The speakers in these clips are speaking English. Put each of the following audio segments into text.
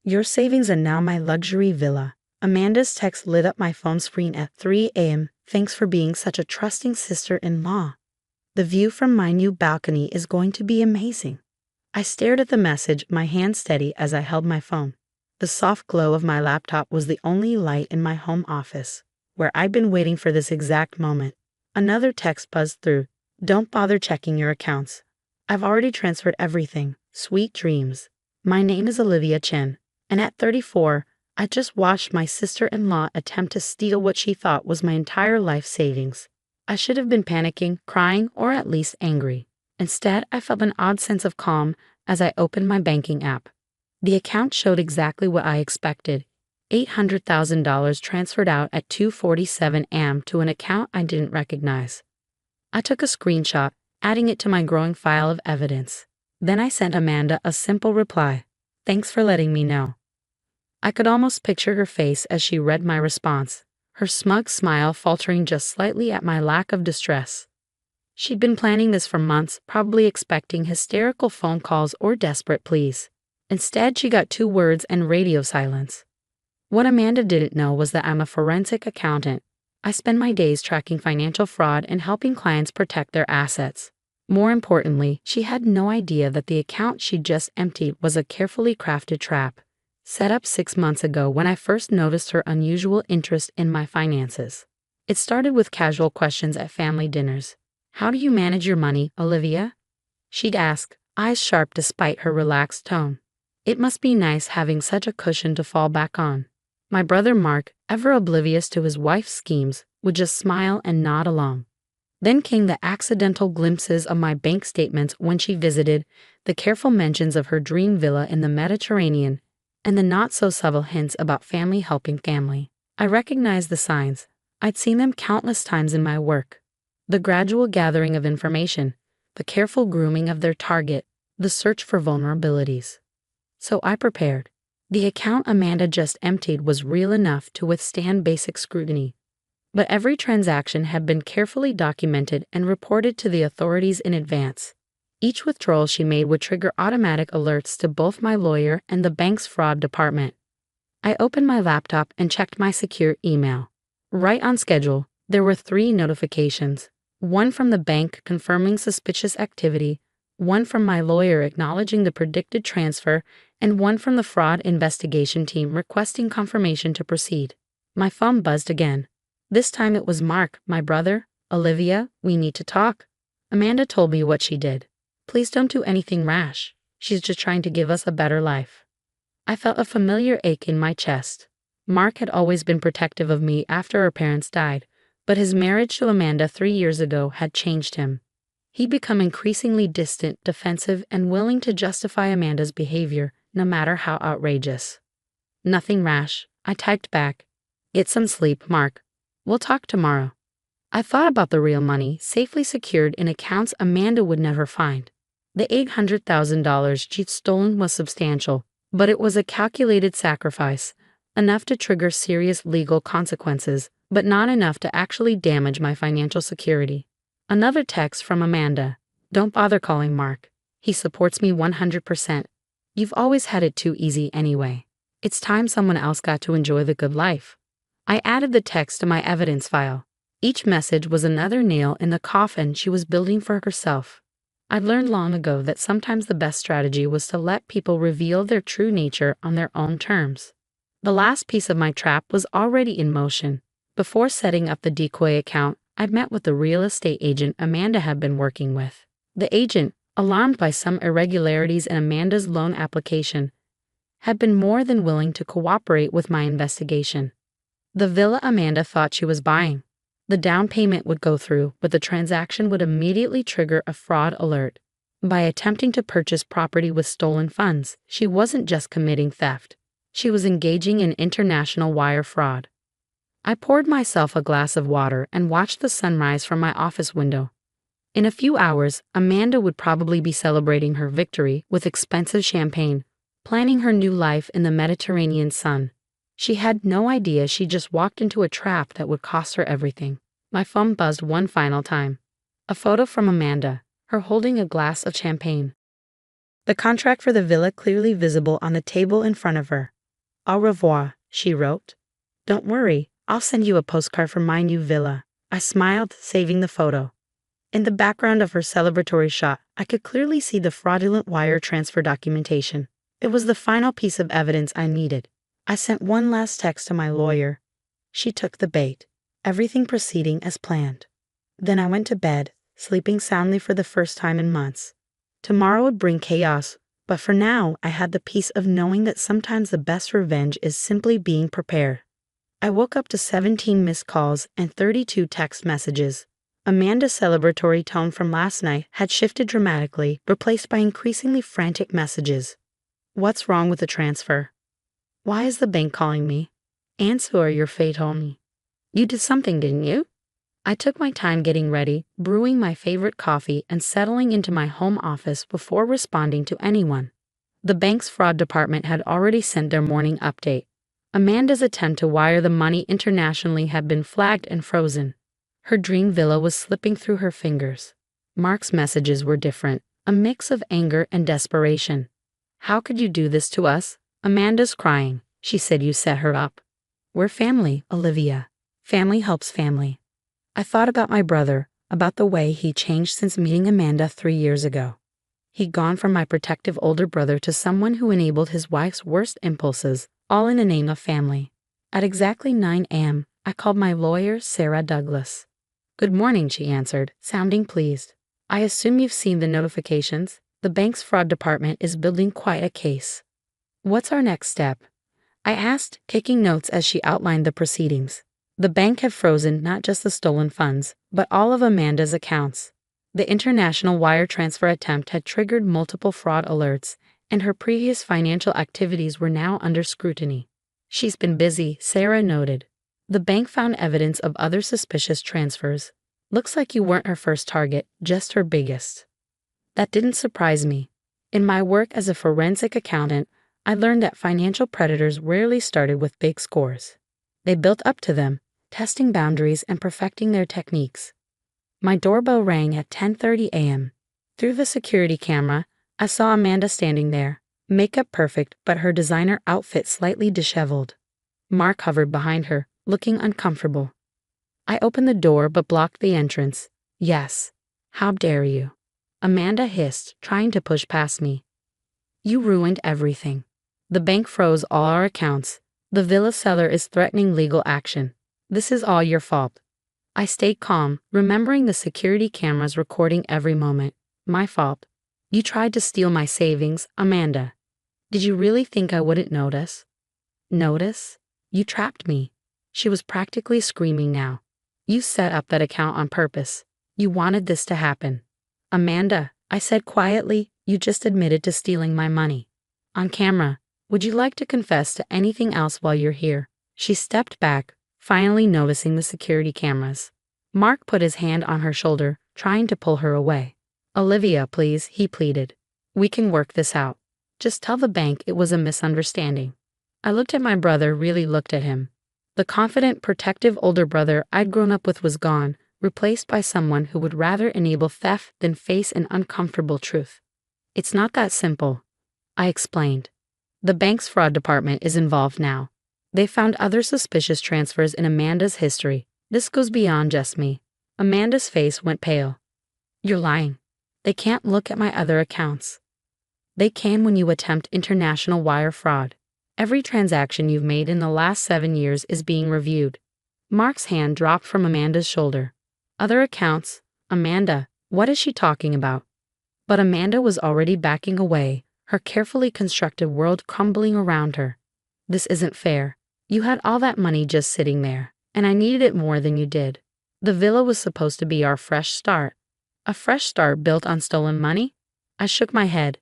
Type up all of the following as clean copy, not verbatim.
Your savings are now my luxury villa. Amanda's text lit up my phone screen at 3 a.m. Thanks for being such a trusting sister-in-law. The view from my new balcony is going to be amazing. I stared at the message, my hand steady as I held my phone. The soft glow of my laptop was the only light in my home office, where I'd been waiting for this exact moment. Another text buzzed through. Don't bother checking your accounts. I've already transferred everything. Sweet dreams. My name is Olivia Chen, and at 34, I just watched my sister-in-law attempt to steal what she thought was my entire life savings. I should have been panicking, crying, or at least angry. Instead, I felt an odd sense of calm as I opened my banking app. The account showed exactly what I expected. $800,000 transferred out at 2:47 a.m. to an account I didn't recognize. I took a screenshot, adding it to my growing file of evidence. Then I sent Amanda a simple reply. Thanks for letting me know. I could almost picture her face as she read my response, her smug smile faltering just slightly at my lack of distress. She'd been planning this for months, probably expecting hysterical phone calls or desperate pleas. Instead, she got 2 words and radio silence. What Amanda didn't know was that I'm a forensic accountant. I spend my days tracking financial fraud and helping clients protect their assets. More importantly, she had no idea that the account she'd just emptied was a carefully crafted trap, set up 6 months ago when I first noticed her unusual interest in my finances. It started with casual questions at family dinners. How do you manage your money, Olivia? She'd ask, eyes sharp despite her relaxed tone. It must be nice having such a cushion to fall back on. My brother Mark, ever oblivious to his wife's schemes, would just smile and nod along. Then came the accidental glimpses of my bank statements when she visited, the careful mentions of her dream villa in the Mediterranean, and the not-so-subtle hints about family helping family. I recognized the signs. I'd seen them countless times in my work. The gradual gathering of information, the careful grooming of their target, the search for vulnerabilities. So I prepared. The account Amanda just emptied was real enough to withstand basic scrutiny. But every transaction had been carefully documented and reported to the authorities in advance. Each withdrawal she made would trigger automatic alerts to both my lawyer and the bank's fraud department. I opened my laptop and checked my secure email. Right on schedule, there were 3 notifications. One from the bank confirming suspicious activity, one from my lawyer acknowledging the predicted transfer, and one from the fraud investigation team requesting confirmation to proceed. My phone buzzed again. This time it was Mark, my brother. Olivia, we need to talk. Amanda told me what she did. Please don't do anything rash. She's just trying to give us a better life. I felt a familiar ache in my chest. Mark had always been protective of me after our parents died, but his marriage to Amanda 3 years ago had changed him. He'd become increasingly distant, defensive, and willing to justify Amanda's behavior, no matter how outrageous. Nothing rash, I typed back. Get some sleep, Mark. We'll talk tomorrow. I thought about the real money, safely secured in accounts Amanda would never find. The $800,000 she'd stolen was substantial, but it was a calculated sacrifice, enough to trigger serious legal consequences, but not enough to actually damage my financial security. Another text from Amanda. Don't bother calling Mark. He supports me 100%. You've always had it too easy anyway. It's time someone else got to enjoy the good life. I added the text to my evidence file. Each message was another nail in the coffin she was building for herself. I'd learned long ago that sometimes the best strategy was to let people reveal their true nature on their own terms. The last piece of my trap was already in motion. Before setting up the decoy account, I'd met with the real estate agent Amanda had been working with. The agent, alarmed by some irregularities in Amanda's loan application, had been more than willing to cooperate with my investigation. The villa Amanda thought she was buying. The down payment would go through, but the transaction would immediately trigger a fraud alert. By attempting to purchase property with stolen funds, she wasn't just committing theft. She was engaging in international wire fraud. I poured myself a glass of water and watched the sunrise from my office window. In a few hours, Amanda would probably be celebrating her victory with expensive champagne, planning her new life in the Mediterranean sun. She had no idea she just walked into a trap that would cost her everything. My phone buzzed one final time. A photo from Amanda, her holding a glass of champagne. The contract for the villa clearly visible on the table in front of her. Au revoir, she wrote. Don't worry, I'll send you a postcard from my new villa. I smiled, saving the photo. In the background of her celebratory shot, I could clearly see the fraudulent wire transfer documentation. It was the final piece of evidence I needed. I sent one last text to my lawyer. She took the bait, everything proceeding as planned. Then I went to bed, sleeping soundly for the first time in months. Tomorrow would bring chaos, but for now I had the peace of knowing that sometimes the best revenge is simply being prepared. I woke up to 17 missed calls and 32 text messages. Amanda's celebratory tone from last night had shifted dramatically, replaced by increasingly frantic messages. What's wrong with the transfer? Why is the bank calling me? Answer or your fate told me. You did something, didn't you? I took my time getting ready, brewing my favorite coffee and settling into my home office before responding to anyone. The bank's fraud department had already sent their morning update. Amanda's attempt to wire the money internationally had been flagged and frozen. Her dream villa was slipping through her fingers. Mark's messages were different, a mix of anger and desperation. How could you do this to us? Amanda's crying. She said you set her up. We're family, Olivia. Family helps family. I thought about my brother, about the way he changed since meeting Amanda 3 years ago. He'd gone from my protective older brother to someone who enabled his wife's worst impulses, all in the name of family. At exactly 9 a.m., I called my lawyer, Sarah Douglas. Good morning, she answered, sounding pleased. I assume you've seen the notifications. The bank's fraud department is building quite a case. What's our next step? I asked, taking notes as she outlined the proceedings. The bank had frozen not just the stolen funds, but all of Amanda's accounts. The international wire transfer attempt had triggered multiple fraud alerts, and her previous financial activities were now under scrutiny. She's been busy, Sarah noted. The bank found evidence of other suspicious transfers. Looks like you weren't her first target, just her biggest. That didn't surprise me. In my work as a forensic accountant, I learned that financial predators rarely started with big scores. They built up to them, testing boundaries and perfecting their techniques. My doorbell rang at 10:30 a.m. Through the security camera, I saw Amanda standing there, makeup perfect but her designer outfit slightly disheveled. Mark hovered behind her, looking uncomfortable. I opened the door but blocked the entrance. Yes. How dare you? Amanda hissed, trying to push past me. You ruined everything. The bank froze all our accounts. The villa seller is threatening legal action. This is all your fault. I stayed calm, remembering the security cameras recording every moment. My fault. You tried to steal my savings, Amanda. Did you really think I wouldn't notice? Notice? You trapped me. She was practically screaming now. You set up that account on purpose. You wanted this to happen. Amanda, I said quietly, you just admitted to stealing my money. On camera, would you like to confess to anything else while you're here? She stepped back, finally noticing the security cameras. Mark put his hand on her shoulder, trying to pull her away. Olivia, please, he pleaded. We can work this out. Just tell the bank it was a misunderstanding. I looked at my brother, really looked at him. The confident, protective older brother I'd grown up with was gone, replaced by someone who would rather enable theft than face an uncomfortable truth. It's not that simple, I explained. The bank's fraud department is involved now. They found other suspicious transfers in Amanda's history. This goes beyond just me. Amanda's face went pale. You're lying. They can't look at my other accounts. They can when you attempt international wire fraud. Every transaction you've made in the last 7 years is being reviewed. Mark's hand dropped from Amanda's shoulder. Other accounts? Amanda, what is she talking about? But Amanda was already backing away, her carefully constructed world crumbling around her. This isn't fair. You had all that money just sitting there, and I needed it more than you did. The villa was supposed to be our fresh start. A fresh start built on stolen money? I shook my head.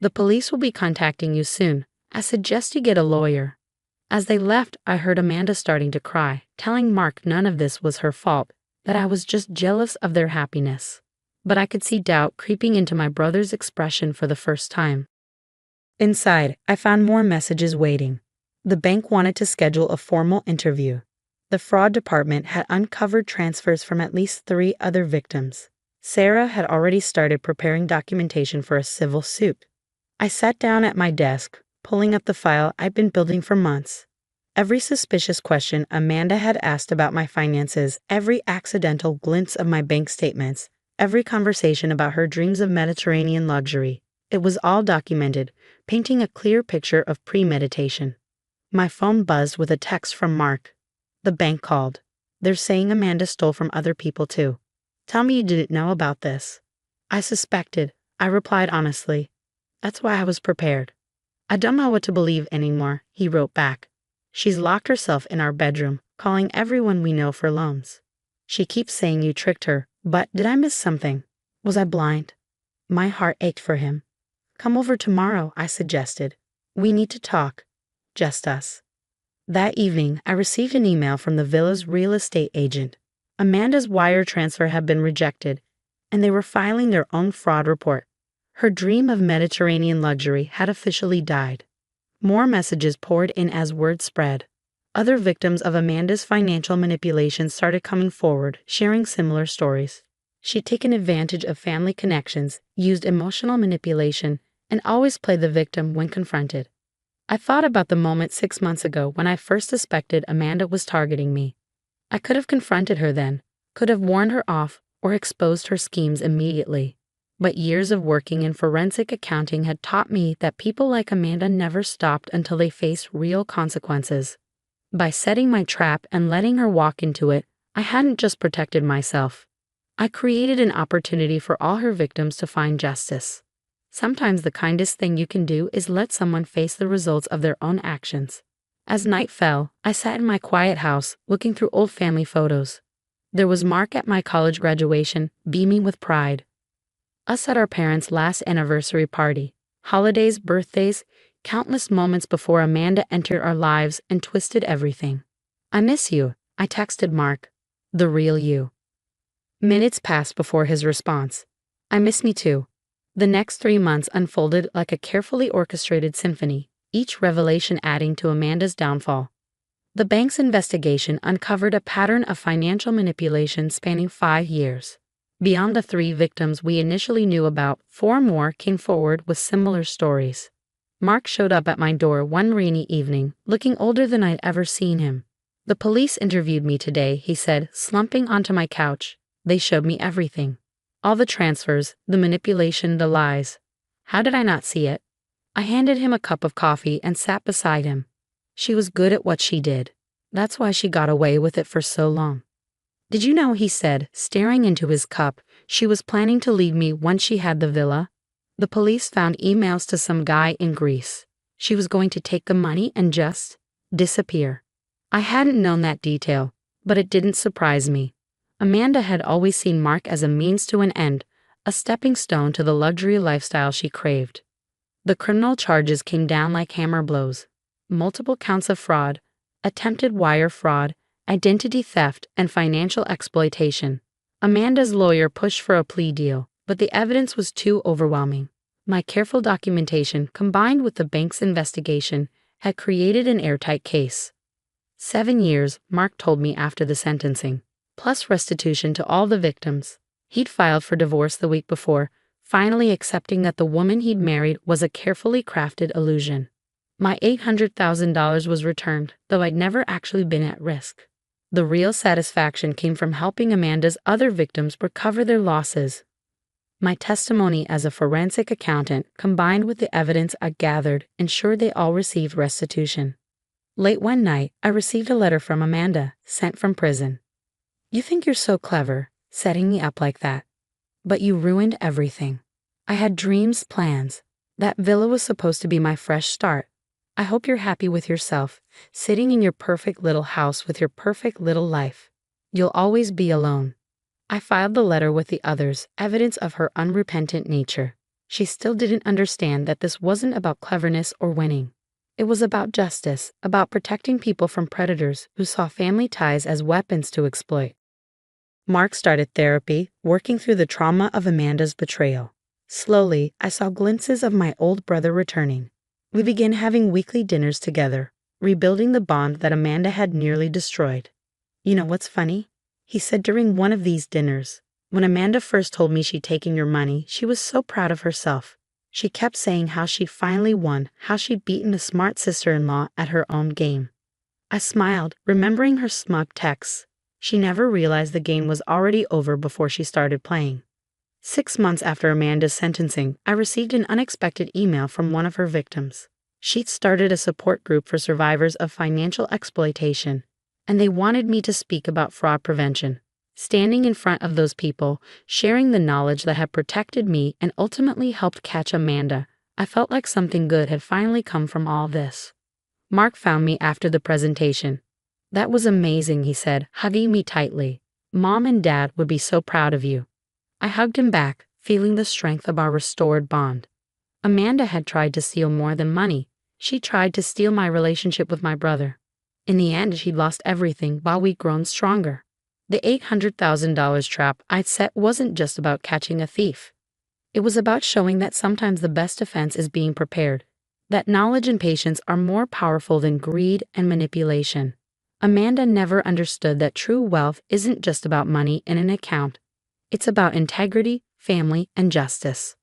The police will be contacting you soon. I suggest you get a lawyer. As they left, I heard Amanda starting to cry, telling Mark none of this was her fault, that I was just jealous of their happiness. But I could see doubt creeping into my brother's expression for the first time. Inside, I found more messages waiting. The bank wanted to schedule a formal interview. The fraud department had uncovered transfers from at least 3 other victims. Sarah had already started preparing documentation for a civil suit. I sat down at my desk, pulling up the file I'd been building for months. Every suspicious question Amanda had asked about my finances, every accidental glimpse of my bank statements, every conversation about her dreams of Mediterranean luxury. It was all documented, painting a clear picture of premeditation. My phone buzzed with a text from Mark. The bank called. They're saying Amanda stole from other people too. Tell me you didn't know about this. I suspected, I replied honestly. That's why I was prepared. I don't know what to believe anymore, he wrote back. She's locked herself in our bedroom, calling everyone we know for loans. She keeps saying you tricked her, but did I miss something? Was I blind? My heart ached for him. Come over tomorrow, I suggested. We need to talk. Just us. That evening, I received an email from the villa's real estate agent. Amanda's wire transfer had been rejected, and they were filing their own fraud report. Her dream of Mediterranean luxury had officially died. More messages poured in as word spread. Other victims of Amanda's financial manipulation started coming forward, sharing similar stories. She'd taken advantage of family connections, used emotional manipulation, and always played the victim when confronted. I thought about the moment 6 months ago when I first suspected Amanda was targeting me. I could have confronted her then, could have warned her off, or exposed her schemes immediately. But years of working in forensic accounting had taught me that people like Amanda never stopped until they faced real consequences. By setting my trap and letting her walk into it, I hadn't just protected myself. I created an opportunity for all her victims to find justice. Sometimes the kindest thing you can do is let someone face the results of their own actions. As night fell, I sat in my quiet house, looking through old family photos. There was Mark at my college graduation, beaming with pride. Us at our parents' last anniversary party. Holidays, birthdays, countless moments before Amanda entered our lives and twisted everything. I miss you, I texted Mark. The real you. Minutes passed before his response. I miss me too. The next 3 months unfolded like a carefully orchestrated symphony, each revelation adding to Amanda's downfall. The bank's investigation uncovered a pattern of financial manipulation spanning 5 years. Beyond the 3 victims we initially knew about, 4 more came forward with similar stories. Mark showed up at my door one rainy evening, looking older than I'd ever seen him. The police interviewed me today, he said, slumping onto my couch. They showed me everything. All the transfers, the manipulation, the lies. How did I not see it? I handed him a cup of coffee and sat beside him. She was good at what she did. That's why she got away with it for so long. Did you know, he said, staring into his cup, she was planning to leave me once she had the villa? The police found emails to some guy in Greece. She was going to take the money and just disappear. I hadn't known that detail, but it didn't surprise me. Amanda had always seen Mark as a means to an end, a stepping stone to the luxury lifestyle she craved. The criminal charges came down like hammer blows. Multiple counts of fraud, attempted wire fraud, identity theft, and financial exploitation. Amanda's lawyer pushed for a plea deal, but the evidence was too overwhelming. My careful documentation, combined with the bank's investigation, had created an airtight case. 7 years, Mark told me after the sentencing, plus restitution to all the victims. He'd filed for divorce the week before, finally accepting that the woman he'd married was a carefully crafted illusion. My $800,000 was returned, though I'd never actually been at risk. The real satisfaction came from helping Amanda's other victims recover their losses. My testimony as a forensic accountant, combined with the evidence I gathered, ensured they all received restitution. Late one night, I received a letter from Amanda, sent from prison. You think you're so clever, setting me up like that. But you ruined everything. I had dreams, plans. That villa was supposed to be my fresh start. I hope you're happy with yourself, sitting in your perfect little house with your perfect little life. You'll always be alone. I filed the letter with the others, evidence of her unrepentant nature. She still didn't understand that this wasn't about cleverness or winning. It was about justice, about protecting people from predators who saw family ties as weapons to exploit. Mark started therapy, working through the trauma of Amanda's betrayal. Slowly, I saw glimpses of my old brother returning. We began having weekly dinners together, rebuilding the bond that Amanda had nearly destroyed. You know what's funny? He said during one of these dinners, when Amanda first told me she'd taken your money, she was so proud of herself. She kept saying how she'd finally won, how she'd beaten a smart sister-in-law at her own game. I smiled, remembering her smug texts. She never realized the game was already over before she started playing. 6 months after Amanda's sentencing, I received an unexpected email from one of her victims. She'd started a support group for survivors of financial exploitation, and they wanted me to speak about fraud prevention. Standing in front of those people, sharing the knowledge that had protected me and ultimately helped catch Amanda, I felt like something good had finally come from all this. Mark found me after the presentation. "That was amazing," he said, hugging me tightly. "Mom and Dad would be so proud of you." I hugged him back, feeling the strength of our restored bond. Amanda had tried to steal more than money. She tried to steal my relationship with my brother. In the end, she'd lost everything while we'd grown stronger. The $800,000 trap I'd set wasn't just about catching a thief. It was about showing that sometimes the best defense is being prepared, that knowledge and patience are more powerful than greed and manipulation. Amanda never understood that true wealth isn't just about money in an account. It's about integrity, family, and justice.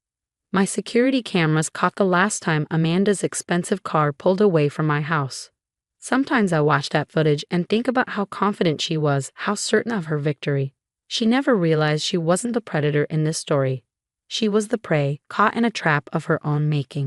My security cameras caught the last time Amanda's expensive car pulled away from my house. Sometimes I watch that footage and think about how confident she was, how certain of her victory. She never realized she wasn't the predator in this story. She was the prey, caught in a trap of her own making.